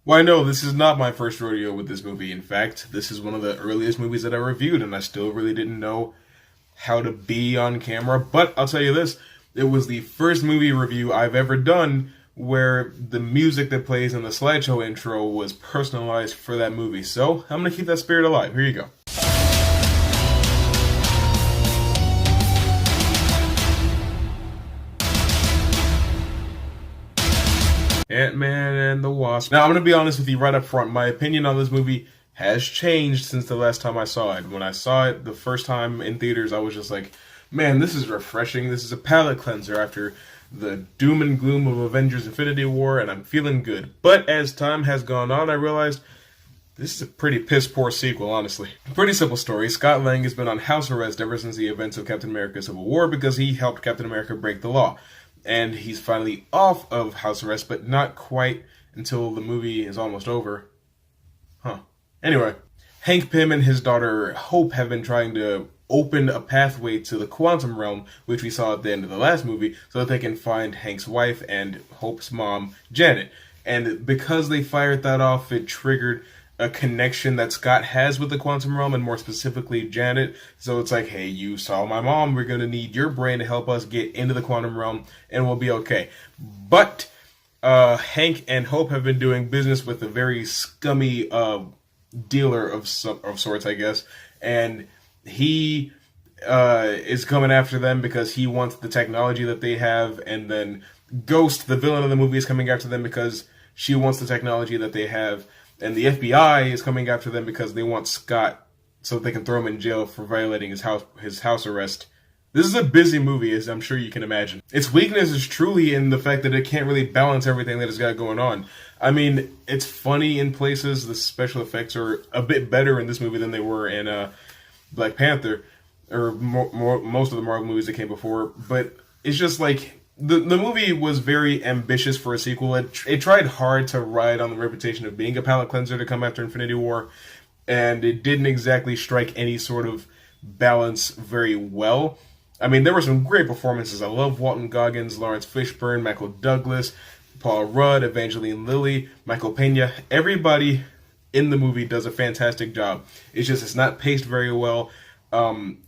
Why no, this is not my first rodeo with this movie. In fact, this is one of the earliest movies that I reviewed, and I still really didn't know how to be on camera. But I'll tell you this, it was the first movie review I've ever done where the music that plays in the slideshow intro was personalized for that movie. So I'm going to keep that spirit alive. Here you go. Ant-Man and the Wasp. Now, I'm going to be honest with you right up front. My opinion on this movie has changed since the last time I saw it. When I saw it the first time in theaters, I was just like, man, this is refreshing. This is a palate cleanser after the doom and gloom of Avengers Infinity War, and I'm feeling good. But as time has gone on, I realized this is a pretty piss-poor sequel, honestly. Pretty simple story. Scott Lang has been on house arrest ever since the events of Captain America Civil War because he helped Captain America break the law. And he's finally off of house arrest, but not quite until the movie is almost over. Anyway, Hank Pym and his daughter Hope have been trying to open a pathway to the quantum realm, which we saw at the end of the last movie, so that they can find Hank's wife and Hope's mom, Janet. And because they fired that off, it triggered a connection that Scott has with the quantum realm, and more specifically Janet. So it's like, hey, you saw my mom, we're gonna need your brain to help us get into the quantum realm, and we'll be okay. But Hank and Hope have been doing business with a very scummy dealer of sorts, I guess, and he is coming after them because he wants the technology that they have, and then Ghost, the villain of the movie, is coming after them because she wants the technology that they have. And the FBI is coming after them because they want Scott so that they can throw him in jail for violating his house arrest. This is a busy movie, as I'm sure you can imagine. Its weakness is truly in the fact that it can't really balance everything that it's got going on. I mean, it's funny in places. The special effects are a bit better in this movie than they were in Black Panther, or most of the Marvel movies that came before. But it's just like, the movie was very ambitious for a sequel. It tried hard to ride on the reputation of being a palate cleanser to come after Infinity War, and it didn't exactly strike any sort of balance very well. I mean, there were some great performances. I love Walton Goggins, Lawrence Fishburne, Michael Douglas, Paul Rudd, Evangeline Lilly, Michael Pena. Everybody in the movie does a fantastic job. It's not paced very well.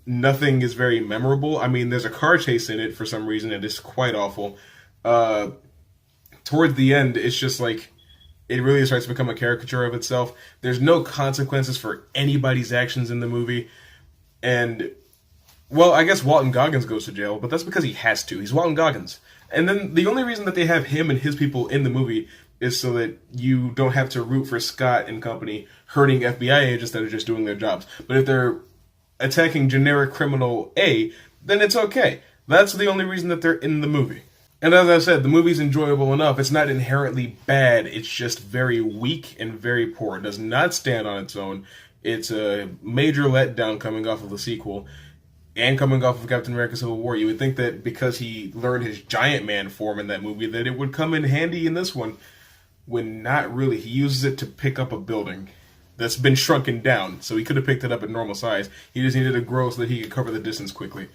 Nothing is very memorable. I mean, there's a car chase in it for some reason, and it's quite awful. Toward the end, it's just like, it really starts to become a caricature of itself. There's no consequences for anybody's actions in the movie. And, well, I guess Walton Goggins goes to jail, but that's because he has to. He's Walton Goggins. And then the only reason that they have him and his people in the movie is so that you don't have to root for Scott and company hurting FBI agents that are just doing their jobs. But if they're attacking generic criminal A, then it's okay. That's the only reason that they're in the movie. And as I said, the movie's enjoyable enough. It's not inherently bad. It's just very weak and very poor. It does not stand on its own. It's a major letdown coming off of the sequel and coming off of Captain America Civil War. You would think that because he learned his giant man form in that movie, that it would come in handy in this one, when not really. He uses it to pick up a building that's been shrunken down, so he could have picked it up at normal size. He just needed to grow so that he could cover the distance quickly.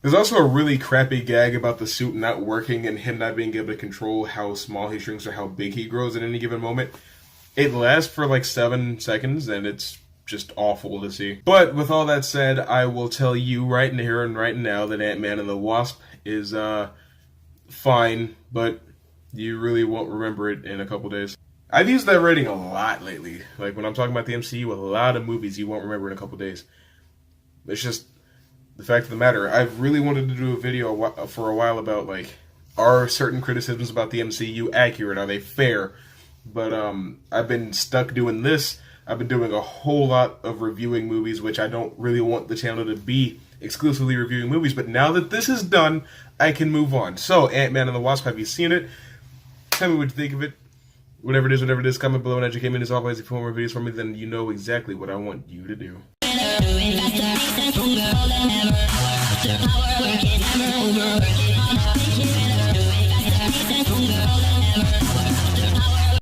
There's also a really crappy gag about the suit not working and him not being able to control how small he shrinks or how big he grows at any given moment. It lasts for like 7 seconds, and it's just awful to see. But with all that said, I will tell you right here and right now that Ant-Man and the Wasp is fine, but you really won't remember it in a couple days. I've used that rating a lot lately. Like, when I'm talking about the MCU, a lot of movies you won't remember in a couple days. It's just the fact of the matter. I've really wanted to do a video for a while about, like, are certain criticisms about the MCU accurate? Are they fair? But I've been stuck doing this. I've been doing a whole lot of reviewing movies, which I don't really want the channel to be exclusively reviewing movies. But now that this is done, I can move on. So, Ant-Man and the Wasp, have you seen it? Tell me what you think of it. Whatever it is, comment below and educate me. As always, if you want more videos from me, then you know exactly what I want you to do. Our work is never over.